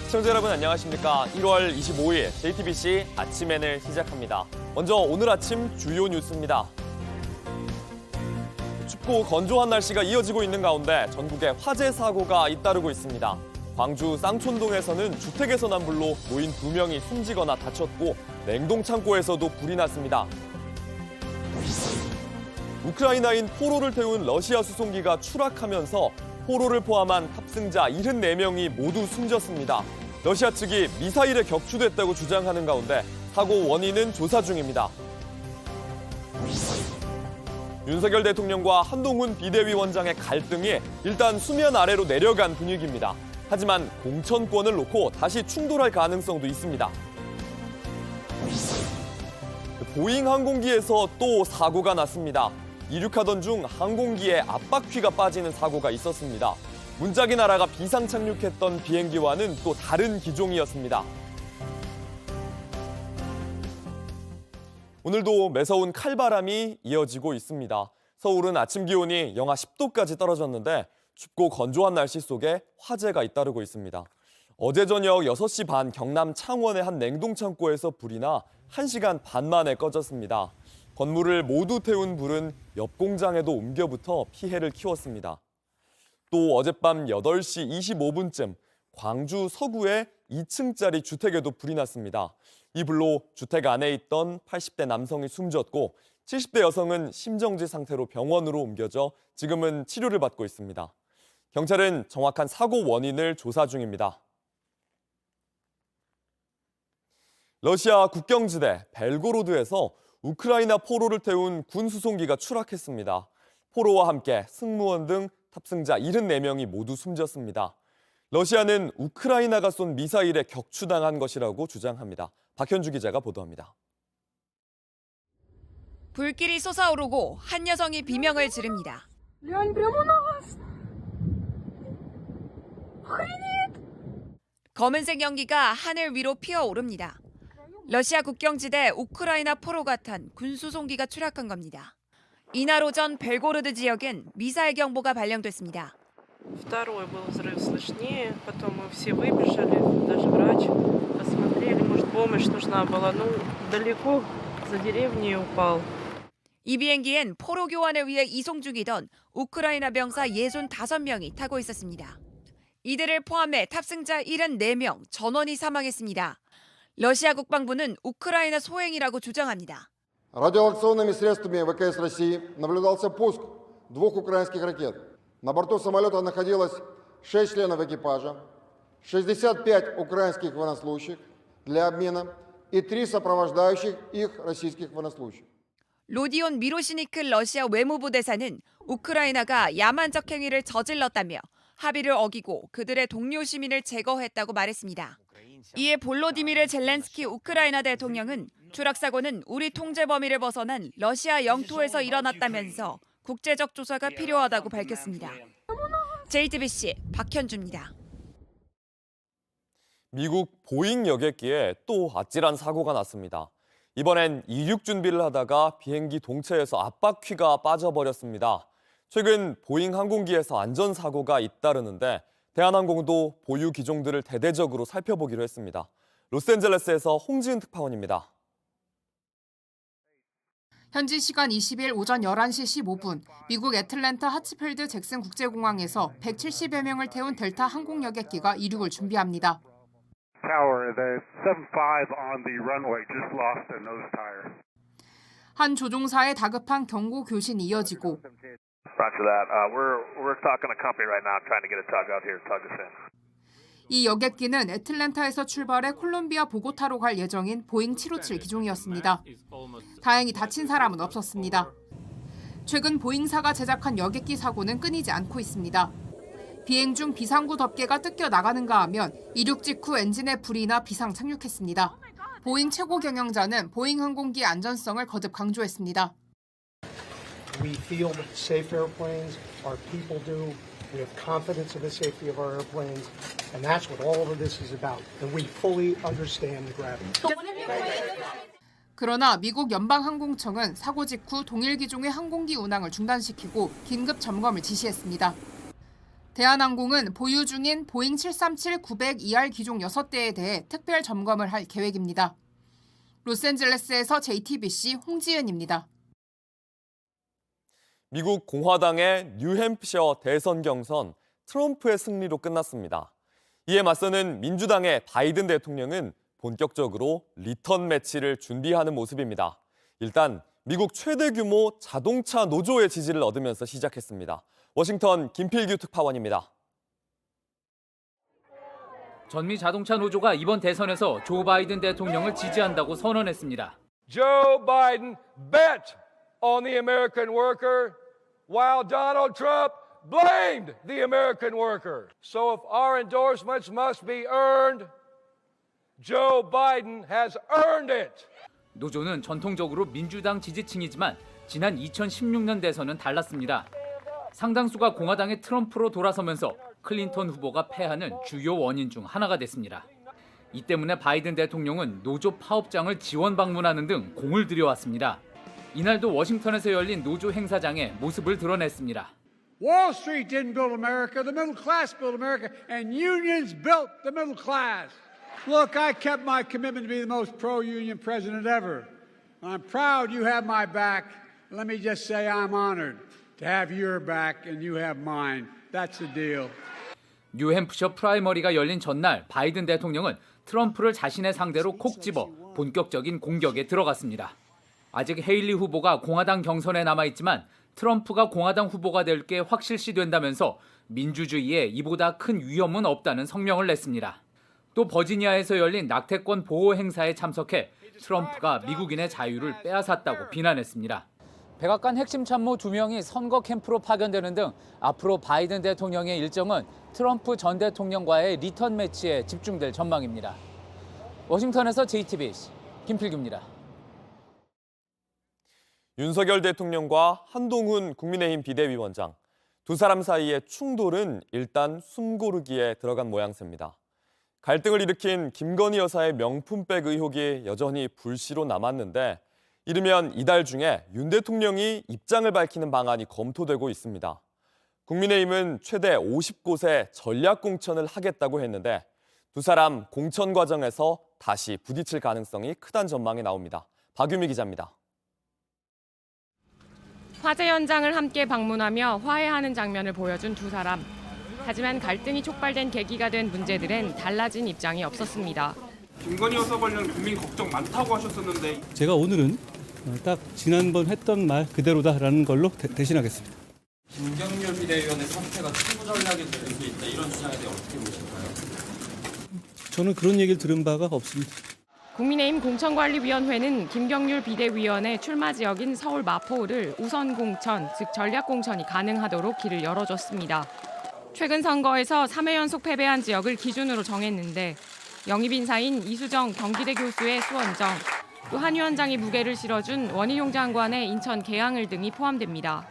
시청자 여러분 안녕하십니까? 1월 25일 JTBC 아침엔을 시작합니다. 먼저 오늘 아침 주요 뉴스입니다. 춥고 건조한 날씨가 이어지고 있는 가운데 전국에 화재 사고가 잇따르고 있습니다. 광주 쌍촌동에서는 주택에서 난 불로 노인 2명이 숨지거나 다쳤고 냉동창고에서도 불이 났습니다. 우크라이나인 포로를 태운 러시아 수송기가 추락하면서 포로를 포함한 탑승자 74명이 모두 숨졌습니다. 러시아 측이 미사일에 격추됐다고 주장하는 가운데 사고 원인은 조사 중입니다. 윤석열 대통령과 한동훈 비대위원장의 갈등이 일단 수면 아래로 내려간 분위기입니다. 하지만 공천권을 놓고 다시 충돌할 가능성도 있습니다. 보잉 항공기에서 또 사고가 났습니다. 이륙하던 중 항공기에 압박퀴가 빠지는 사고가 있었습니다. 문짝이 날아가 비상 착륙했던 비행기와는 또 다른 기종이었습니다. 오늘도 매서운 칼바람이 이어지고 있습니다. 서울은 아침 기온이 영하 10도까지 떨어졌는데 춥고 건조한 날씨 속에 화재가 잇따르고 있습니다. 어제 저녁 6시 반 경남 창원의 한 냉동창고에서 불이 나 1시간 반 만에 꺼졌습니다. 건물을 모두 태운 불은 옆 공장에도 옮겨붙어 피해를 키웠습니다. 또 어젯밤 8시 25분쯤 광주 서구의 2층짜리 주택에도 불이 났습니다. 이 불로 주택 안에 있던 80대 남성이 숨졌고 70대 여성은 심정지 상태로 병원으로 옮겨져 지금은 치료를 받고 있습니다. 경찰은 정확한 사고 원인을 조사 중입니다. 러시아 국경지대 벨고로드에서 우크라이나 포로를 태운 군 수송기가 추락했습니다. 포로와 함께 승무원 등 탑승자 74명이 모두 숨졌습니다. 러시아는 우크라이나가 쏜 미사일에 격추당한 것이라고 주장합니다. 박현주 기자가 보도합니다. 불길이 솟아오르고 한 여성이 비명을 지릅니다. 검은색 연기가 하늘 위로 피어오릅니다. 러시아 국경지대 우크라이나 포로가 탄 군수송기가 추락한 겁니다. 이날 오전 벨고로드 지역엔 미사일 경보가 발령됐습니다. Второй был взрыв слышнее, потом мы все выбежали, даже врач посмотрели, может, помощь нужна была, далеко за деревней упал. 이 비행기엔 포로 교환을 위해 이송 중이던 우크라이나 병사 65명이 타고 있었습니다. 이들을 포함해 탑승자 74명 전원이 사망했습니다. 러시아 국방부는 우크라이나 소행이라고 주장합니다. Радиолокационными средствами ВКС России наблюдался пуск 2 украинских ракет. На борту самолета находилось 6 членов экипажа, 65 украинских военнослужащих для обмена и 3 сопровождающих их российских военнослужащих. 로디온 미로시니크 러시아 외무부 대사는 우크라이나가 야만적 행위를 저질렀다며 합의를 어기고 그들의 동료 시민을 제거했다고 말했습니다. 이에 볼로디미르 젤렌스키 우크라이나 대통령은 추락 사고는 우리 통제 범위를 벗어난 러시아 영토에서 일어났다면서 국제적 조사가 필요하다고 밝혔습니다. JTBC 박현주입니다. 미국 보잉 여객기에 또 아찔한 사고가 났습니다. 이번엔 이륙 준비를 하다가 비행기 동체에서 압박퀴가 빠져버렸습니다. 최근 보잉 항공기에서 안전사고가 잇따르는데 대한항공도 보유 기종들을 대대적으로 살펴보기로 했습니다. 로스앤젤레스에서 홍지은 특파원입니다. 현지 시간 20일 오전 11시 15분 미국 애틀랜타 하츠필드 잭슨 국제공항에서 170여 명을 태운 델타 항공 여객기가 이륙을 준비합니다. Tower, the 75 on the runway just lost a nose tire. 한 조종사의 다급한 경고 교신이 이어지고 Roger that. We're talking to company right now, trying to get a tug out here, tug us in. 이 여객기는 애틀랜타에서 출발해 콜롬비아 보고타로 갈 예정인 보잉 757 기종이었습니다. 다행히 다친 사람은 없었습니다. 최근 보잉사가 제작한 여객기 사고는 끊이지 않고 있습니다. 비행 중 비상구 덮개가 뜯겨 나가는가 하면 이륙 직후 엔진에 불이 나 비상 착륙했습니다. 보잉 최고 경영자는 보잉 항공기의 안전성을 거듭 강조했습니다. We feel safe airplanes, our people do. We have confidence in the safety of our airplanes, and that's what all of this is about. And we fully understand the gravity. 그러나 미국 연방항공청은 사고 직후 동일 기종의 항공기 운항을 중단시키고 긴급 점검을 지시했습니다. 대한항공은 보유 중인 보잉 737-900ER 기종 6대에 대해 특별 점검을 할 계획입니다. 로스앤젤레스에서 JTBC 홍지은입니다. 미국 공화당의 뉴햄프셔 대선 경선 트럼프의 승리로 끝났습니다. 이에 맞서는 민주당의 바이든 대통령은 본격적으로 리턴 매치를 준비하는 모습입니다. 일단 미국 최대 규모 자동차 노조의 지지를 얻으면서 시작했습니다. 워싱턴 김필규 특파원입니다. 전미 자동차 노조가 이번 대선에서 조 바이든 대통령을 지지한다고 선언했습니다. Joe Biden bet on the American worker while Donald Trump blamed the American worker. So if our endorsements must be earned, Joe Biden has earned it. 노조는 전통적으로 민주당 지지층이지만 지난 2016년 대선은 달랐습니다. 상당수가 공화당의 트럼프로 돌아서면서 클린턴 후보가 패하는 주요 원인 중 하나가 됐습니다. 이 때문에 바이든 대통령은 노조 파업장을 지원 방문하는 등 공을 들여왔습니다. 이날도 워싱턴에서 열린 노조 행사장에 모습을 드러냈습니다. Wall Street didn't build America, the middle class built America, and unions built the middle class. Look, I kept my commitment to be the most pro-union president ever. I'm proud you have my back. Let me just say I'm honored to have your back and you have mine. That's the deal. 뉴햄프셔 프라이머리가 열린 전날 바이든 대통령은 트럼프를 자신의 상대로 콕 집어 본격적인 공격에 들어갔습니다. 아직 헤일리 후보가 공화당 경선에 남아있지만 트럼프가 공화당 후보가 될 게 확실시된다면서 민주주의에 이보다 큰 위험은 없다는 성명을 냈습니다. 또 버지니아에서 열린 낙태권 보호 행사에 참석해 트럼프가 미국인의 자유를 빼앗았다고 비난했습니다. 백악관 핵심 참모 2명이 선거 캠프로 파견되는 등 앞으로 바이든 대통령의 일정은 트럼프 전 대통령과의 리턴 매치에 집중될 전망입니다. 워싱턴에서 JTBC 김필규입니다. 윤석열 대통령과 한동훈 국민의힘 비대위원장. 두 사람 사이의 충돌은 일단 숨고르기에 들어간 모양새입니다. 갈등을 일으킨 김건희 여사의 명품백 의혹이 여전히 불씨로 남았는데 이르면 이달 중에 윤 대통령이 입장을 밝히는 방안이 검토되고 있습니다. 국민의힘은 최대 50곳에 전략 공천을 하겠다고 했는데 두 사람 공천 과정에서 다시 부딪힐 가능성이 크다는 전망이 나옵니다. 박유미 기자입니다. 화재 현장을 함께 방문하며 화해하는 장면을 보여준 두 사람. 하지만 갈등이 촉발된 계기가 된 문제들엔 달라진 입장이 없었습니다. 김건희 여사 관련 국민 걱정 많다고 하셨었는데 제가 오늘은 딱 지난번 했던 말 그대로다라는 걸로 대신하겠습니다. 김경률 비대위원의 사퇴가 승부 전략이 될 수 있다 이런 주장에 대해 어떻게 보실까요? 저는 그런 얘기를 들은 바가 없습니다. 국민의힘 공천관리위원회는 김경률 비대위원의 출마 지역인 서울 마포를 우선 공천, 즉 전략 공천이 가능하도록 길을 열어줬습니다. 최근 선거에서 3회 연속 패배한 지역을 기준으로 정했는데 영입 인사인 이수정 경기대 교수의 수원정, 또 한 위원장이 무게를 실어준 원희룡 장관의 인천 계양을 등이 포함됩니다.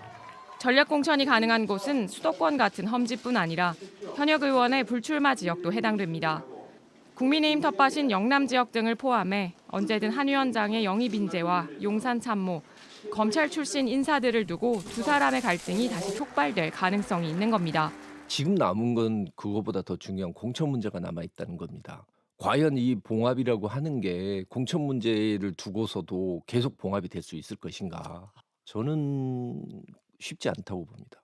전략 공천이 가능한 곳은 수도권 같은 험지뿐 아니라 현역 의원의 불출마 지역도 해당됩니다. 국민의힘 텃밭인 영남 지역 등을 포함해 언제든 한 위원장의 영입 인재와 용산 참모, 검찰 출신 인사들을 두고 두 사람의 갈등이 다시 촉발될 가능성이 있는 겁니다. 지금 남은 건 그거보다 더 중요한 공천 문제가 남아있다는 겁니다. 과연 이 봉합이라고 하는 게 공천 문제를 두고서도 계속 봉합이 될 수 있을 것인가? 저는 쉽지 않다고 봅니다.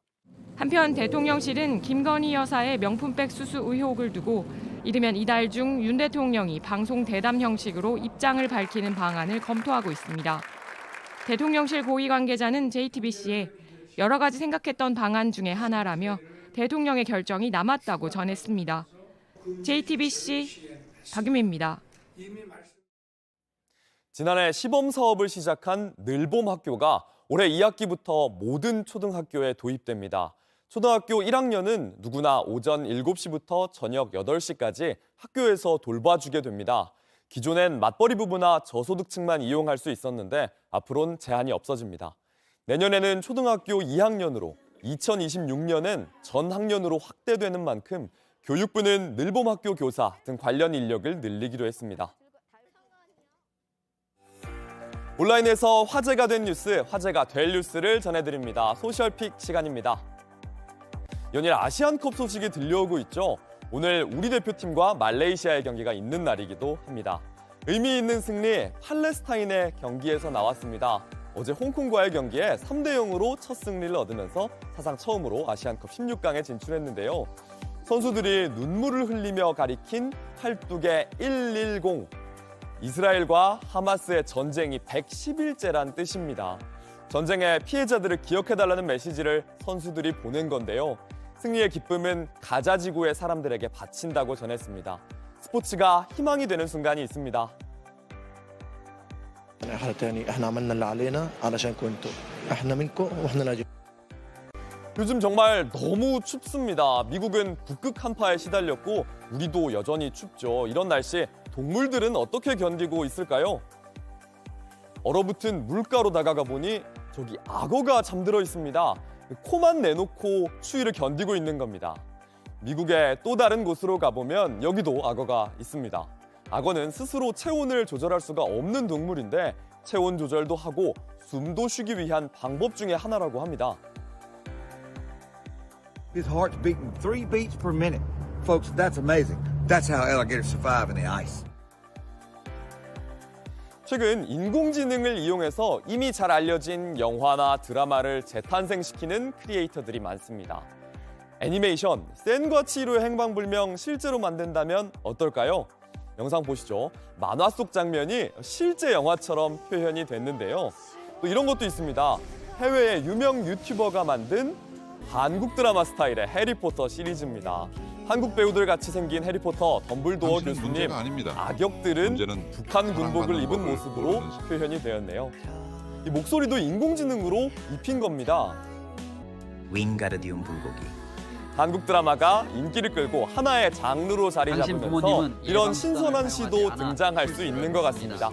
한편 대통령실은 김건희 여사의 명품백 수수 의혹을 두고 이르면 이달 중 윤 대통령이 방송 대담 형식으로 입장을 밝히는 방안을 검토하고 있습니다. 대통령실 고위 관계자는 JTBC에 여러 가지 생각했던 방안 중에 하나라며 대통령의 결정이 남았다고 전했습니다. JTBC 박유미입니다. 지난해 시범 사업을 시작한 늘봄 학교가 올해 2학기부터 모든 초등학교에 도입됩니다. 초등학교 1학년은 누구나 오전 7시부터 저녁 8시까지 학교에서 돌봐주게 됩니다. 기존엔 맞벌이 부부나 저소득층만 이용할 수 있었는데 앞으로는 제한이 없어집니다. 내년에는 초등학교 2학년으로, 2026년엔 전 학년으로 확대되는 만큼 교육부는 늘봄학교 교사 등 관련 인력을 늘리기로 했습니다. 온라인에서 화제가 된 뉴스, 화제가 될 뉴스를 전해드립니다. 소셜픽 시간입니다. 연일 아시안컵 소식이 들려오고 있죠. 오늘 우리 대표팀과 말레이시아의 경기가 있는 날이기도 합니다. 의미 있는 승리, 팔레스타인의 경기에서 나왔습니다. 어제 홍콩과의 경기에 3대0으로 첫 승리를 얻으면서 사상 처음으로 아시안컵 16강에 진출했는데요. 선수들이 눈물을 흘리며 가리킨 팔뚝의 110. 이스라엘과 하마스의 전쟁이 110일째란 뜻입니다. 전쟁의 피해자들을 기억해달라는 메시지를 선수들이 보낸 건데요. 승리의 기쁨은 가자 지구의 사람들에게 바친다고 전했습니다. 스포츠가 희망이 되는 순간이 있습니다. 요즘 정말 너무 춥습니다. 미국은 북극 한파에 시달렸고 우리도 여전히 춥죠. 이런 날씨 동물들은 어떻게 견디고 있을까요? 얼어붙은 물가로 다가가 보니 저기 악어가 잠들어 있습니다. 코만 내놓고 추위를 견디고 있는 겁니다. 미국의 또 다른 곳으로 가보면 여기도 악어가 있습니다. 악어는 스스로 체온을 조절할 수가 없는 동물인데 체온 조절도 하고 숨도 쉬기 위한 방법 중에 하나라고 합니다. His heart's beating 3 beats per minute. Folks, that's amazing. That's how alligators survive in the ice. 최근 인공지능을 이용해서 이미 잘 알려진 영화나 드라마를 재탄생시키는 크리에이터들이 많습니다. 애니메이션, 센과 치히로의 행방불명 실제로 만든다면 어떨까요? 영상 보시죠. 만화 속 장면이 실제 영화처럼 표현이 됐는데요. 또 이런 것도 있습니다. 해외의 유명 유튜버가 만든 한국 드라마 스타일의 해리포터 시리즈입니다. 한국 배우들 같이 생긴 해리포터 덤블도어 교수님, 악역들은 북한 군복을 입은 모습으로 표현이 되었네요. 이 목소리도 인공지능으로 입힌 겁니다. 윙가르디움 불고기. 한국 드라마가 인기를 끌고 하나의 장르로 자리 잡으면서 이런 신선한 시도 등장할 수 있는 것 같습니다.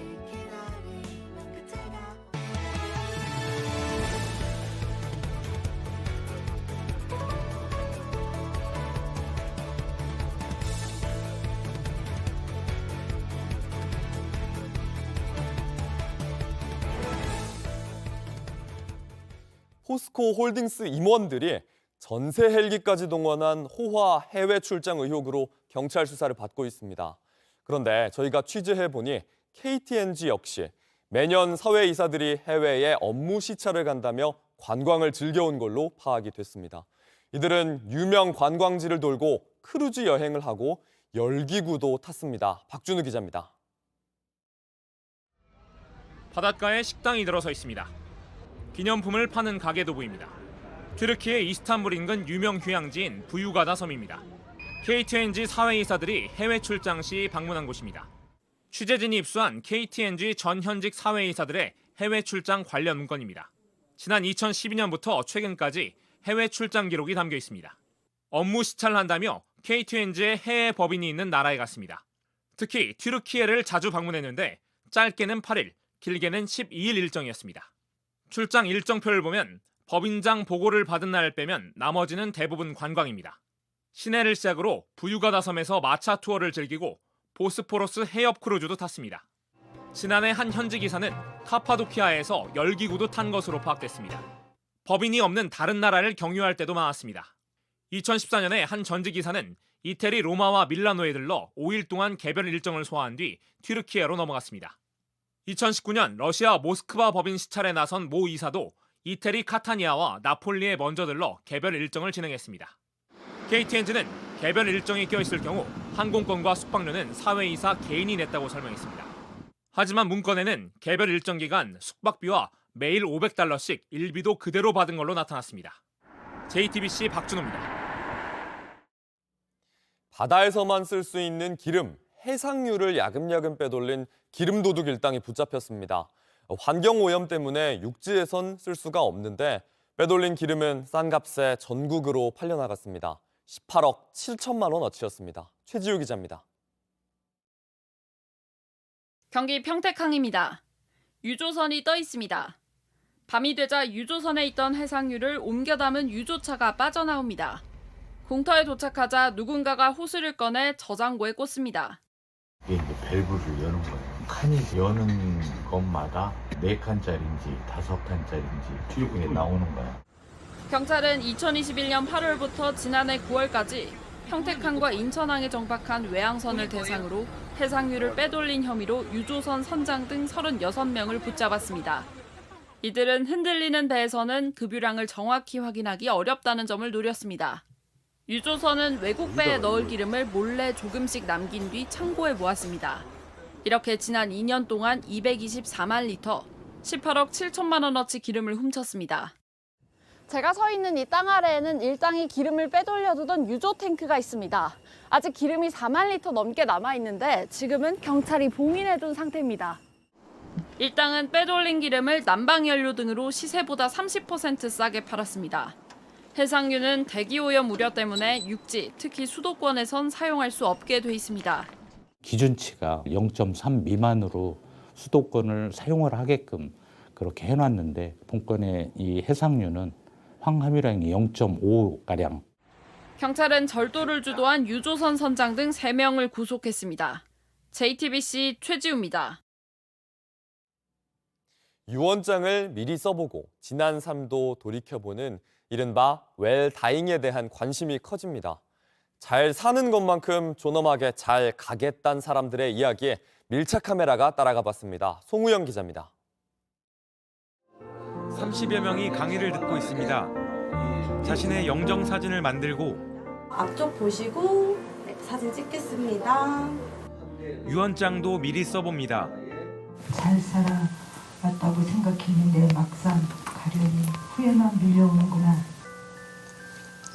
포스코 홀딩스 임원들이 전세 헬기까지 동원한 호화 해외 출장 의혹으로 경찰 수사를 받고 있습니다. 그런데 저희가 취재해보니 KTNG 역시 매년 사회이사들이 해외에 업무 시차를 간다며 관광을 즐겨온 걸로 파악이 됐습니다. 이들은 유명 관광지를 돌고 크루즈 여행을 하고 열기구도 탔습니다. 박준우 기자입니다. 바닷가에 식당이 들어서 있습니다. 기념품을 파는 가게도 보입니다. 튀르키예 이스탄불 인근 유명 휴양지인 부유가다 섬입니다. KTNG 사회이사들이 해외 출장 시 방문한 곳입니다. 취재진이 입수한 KTNG 전 현직 사회이사들의 해외 출장 관련 문건입니다. 지난 2012년부터 최근까지 해외 출장 기록이 담겨 있습니다. 업무 시찰을 한다며 KTNG의 해외 법인이 있는 나라에 갔습니다. 특히 튀르키예를 자주 방문했는데 짧게는 8일, 길게는 12일 일정이었습니다. 출장 일정표를 보면 법인장 보고를 받은 날 빼면 나머지는 대부분 관광입니다. 시내를 시작으로 부유가다 섬에서 마차 투어를 즐기고 보스포러스 해협 크루즈도 탔습니다. 지난해 한 현지 기사는 카파도키아에서 열기구도 탄 것으로 파악됐습니다. 법인이 없는 다른 나라를 경유할 때도 많았습니다. 2014년에 한 전지 기사는 이태리 로마와 밀라노에 들러 5일 동안 개별 일정을 소화한 뒤 튀르키예로 넘어갔습니다. 2019년 러시아 모스크바 법인 시찰에 나선 모 이사도 이태리 카타니아와 나폴리에 먼저 들러 개별 일정을 진행했습니다. KTNG는 개별 일정이 껴있을 경우 항공권과 숙박료는 사회이사 개인이 냈다고 설명했습니다. 하지만 문건에는 개별 일정 기간 숙박비와 매일 $500씩 일비도 그대로 받은 걸로 나타났습니다. JTBC 박준호입니다. 바다에서만 쓸 수 있는 기름, 해상유를 야금야금 빼돌린 기름도둑 일당이 붙잡혔습니다. 환경오염 때문에 육지에선 쓸 수가 없는데 빼돌린 기름은 싼 값에 전국으로 팔려나갔습니다. 18억 7천만 원어치였습니다. 최지우 기자입니다. 경기 평택항입니다. 유조선이 떠 있습니다. 밤이 되자 유조선에 있던 해상유를 옮겨 담은 유조차가 빠져나옵니다. 공터에 도착하자 누군가가 호스를 꺼내 저장고에 꽂습니다. 이게 이제 밸브를 여는 거예요. 칸이 여는 것마다 4칸짜리인지 5칸짜리인지 출구에 나오는 거야. 경찰은 2021년 8월부터 지난해 9월까지 평택항과 인천항에 정박한 외항선을 대상으로 해상유를 빼돌린 혐의로 유조선 선장 등 36명을 붙잡았습니다. 이들은 흔들리는 배에서는 급유량을 정확히 확인하기 어렵다는 점을 노렸습니다. 유조선은 외국 배에 넣을 기름을 몰래 조금씩 남긴 뒤 창고에 모았습니다. 이렇게 지난 2년 동안 224만 리터, 18억 7천만 원어치 기름을 훔쳤습니다. 제가 서 있는 이 땅 아래에는 일당이 기름을 빼돌려두던 유조 탱크가 있습니다. 아직 기름이 4만 리터 넘게 남아있는데 지금은 경찰이 봉인해둔 상태입니다. 일당은 빼돌린 기름을 난방연료 등으로 시세보다 30% 싸게 팔았습니다. 해상유는 대기오염 우려 때문에 육지, 특히 수도권에선 사용할 수 없게 돼 있습니다. 기준치가 0.3 미만으로 수도권을 사용을 하게끔 그렇게 해놨는데 본건의 이 해상유는 황함유량이 0.5가량. 경찰은 절도를 주도한 유조선 선장 등 3명을 구속했습니다. JTBC 최지우입니다. 유언장을 미리 써보고 지난 삶도 돌이켜보는 이른바 웰다잉에 대한 관심이 커집니다. 잘 사는 것만큼 존엄하게 잘 가겠다는 사람들의 이야기에 밀착 카메라가 따라가 봤습니다. 송우영 기자입니다. 30여 명이 강의를 듣고 있습니다. 자신의 영정 사진을 만들고 앞쪽 보시고 사진 찍겠습니다. 유언장도 미리 써봅니다. 잘 살아왔다고 생각했는데 막상 가려니 후회만 밀려오는구나.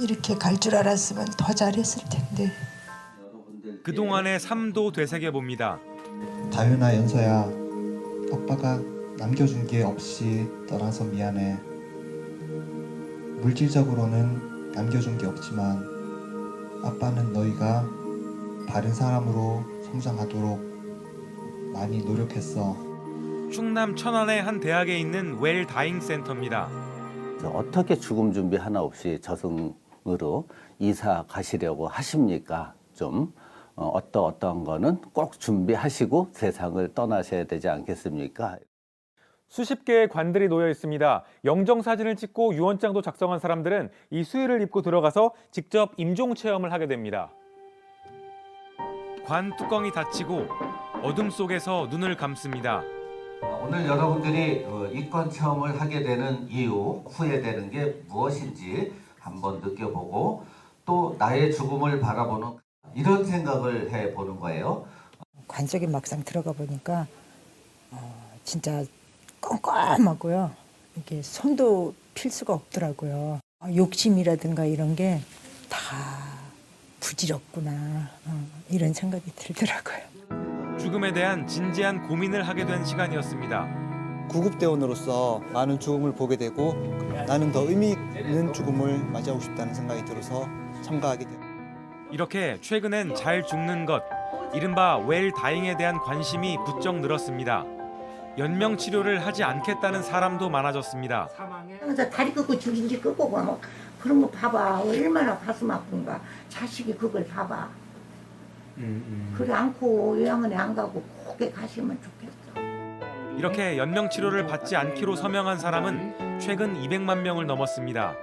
이렇게 갈 줄 알았으면 더 잘했을 텐데. 그동안의 삶도 되새겨봅니다. 다윤아, 연서야, 아빠가 남겨준 게 없이 떠나서 미안해. 물질적으로는 남겨준 게 없지만 아빠는 너희가 바른 사람으로 성장하도록 많이 노력했어. 충남 천안의 한 대학에 있는 웰다잉 센터입니다. 어떻게 죽음 준비 하나 없이 저승으로 이사 가시려고 하십니까? 좀 어떤 거는 꼭 준비하시고 세상을 떠나셔야 되지 않겠습니까? 수십 개의 관들이 놓여 있습니다. 영정 사진을 찍고 유언장도 작성한 사람들은 이 수의를 입고 들어가서 직접 임종 체험을 하게 됩니다. 관 뚜껑이 닫히고 어둠 속에서 눈을 감습니다. 오늘 여러분들이 입관 체험을 하게 되는 이유, 후회되는 게 무엇인지 한번 느껴보고 또 나의 죽음을 바라보는 이런 생각을 해보는 거예요. 관 속에 막상 들어가 보니까 진짜 껌껌하고요. 이렇게 손도 필 수가 없더라고요. 욕심이라든가 이런 게 다 부질없구나 이런 생각이 들더라고요. 죽음에 대한 진지한 고민을 하게 된 시간이었습니다. 구급대원으로서 많은 죽음을 보게 되고 나는 더 의미 있는 죽음을 맞이하고 싶다는 생각이 들어서 참가하게 됩니다. 이렇게 최근엔 잘 죽는 것, 이른바 웰다잉에 대한 관심이 부쩍 늘었습니다. 연명 치료를 하지 않겠다는 사람도 많아졌습니다. 다리 끄고 죽인지 끄고 뭐 그런 거 봐봐. 얼마나 가슴 아픈가. 자식이 그걸 봐봐. 그래 않고 요양원에 안 가고 곱게 가시면 좋겠어. 이렇게 연명 치료를 받지 않기로 서명한 사람은 최근 200만 명을 넘었습니다.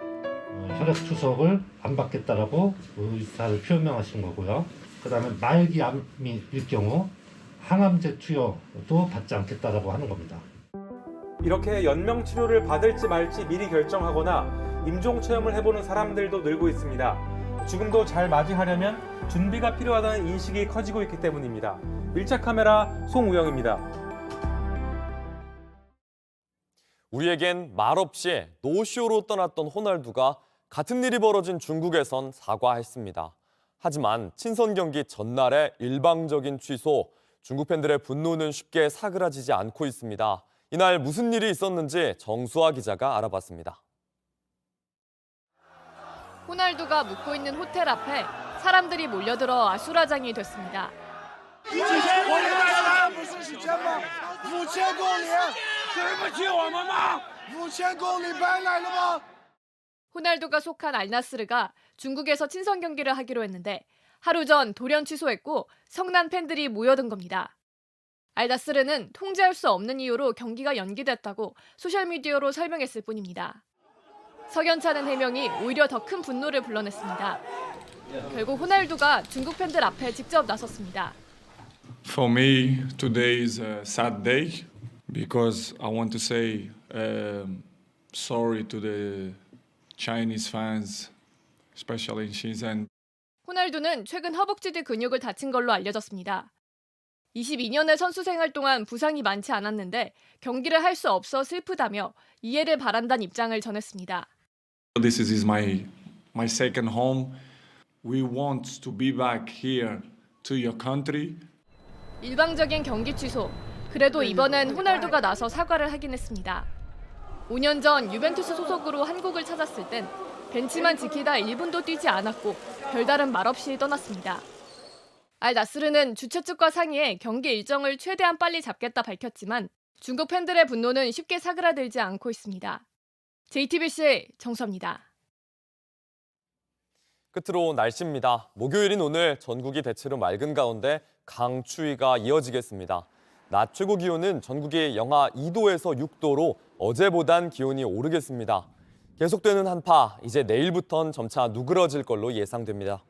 혈액 투석을 안 받겠다라고 의사를 표명하신 거고요. 그다음에 말기 암일 경우 항암제 투여도 받지 않겠다라고 하는 겁니다. 이렇게 연명 치료를 받을지 말지 미리 결정하거나 임종 체험을 해보는 사람들도 늘고 있습니다. 죽음도 잘 맞이하려면 준비가 필요하다는 인식이 커지고 있기 때문입니다. 밀착 카메라 송우영입니다. 우리에겐 말없이 노쇼로 떠났던 호날두가 같은 일이 벌어진 중국에선 사과했습니다. 하지만 친선 경기 전날의 일방적인 취소, 중국 팬들의 분노는 쉽게 사그라지지 않고 있습니다. 이날 무슨 일이 있었는지 정수아 기자가 알아봤습니다. 호날두가 묵고 있는 호텔 앞에 사람들이 몰려들어 아수라장이 됐습니다. 호날두가 속한 알나스르가 중국에서 친선 경기를 하기로 했는데 하루 전 돌연 취소했고 성난 팬들이 모여든 겁니다. 알나스르는 통제할 수 없는 이유로 경기가 연기됐다고 소셜미디어로 설명했을 뿐입니다. 석연찮은 해명이 오히려 더 큰 분노를 불러냈습니다. 결국 호날두가 중국 팬들 앞에 직접 나섰습니다. For me, today is a sad day because I want to say sorry to the Chinese fans, especially in Shenzhen. 호날두는 최근 허벅지 뒤 근육을 다친 걸로 알려졌습니다. 22년의 선수 생활 동안 부상이 많지 않았는데 경기를 할 수 없어 슬프다며 이해를 바란다는 입장을 전했습니다. This is my second home. We want to be back here to your country. 일방적인 경기 취소. 그래도 이번엔 호날두가 나서 사과를 하긴 했습니다. 5년 전 유벤투스 소속으로 한국을 찾았을 땐 벤치만 지키다 1분도 뛰지 않았고 별다른 말 없이 떠났습니다. 알나스르는 주최 측과 상의해 경기 일정을 최대한 빨리 잡겠다 밝혔지만 중국 팬들의 분노는 쉽게 사그라들지 않고 있습니다. JTBC 정수입니다. 끝으로 날씨입니다. 목요일인 오늘 전국이 대체로 맑은 가운데 강추위가 이어지겠습니다. 낮 최고 기온은 전국이 영하 2도에서 6도로 어제보단 기온이 오르겠습니다. 계속되는 한파, 이제 내일부터는 점차 누그러질 걸로 예상됩니다.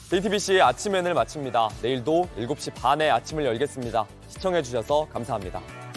JTBC 아침 N을 마칩니다. 내일도 7시 반에 아침을 열겠습니다. 시청해주셔서 감사합니다.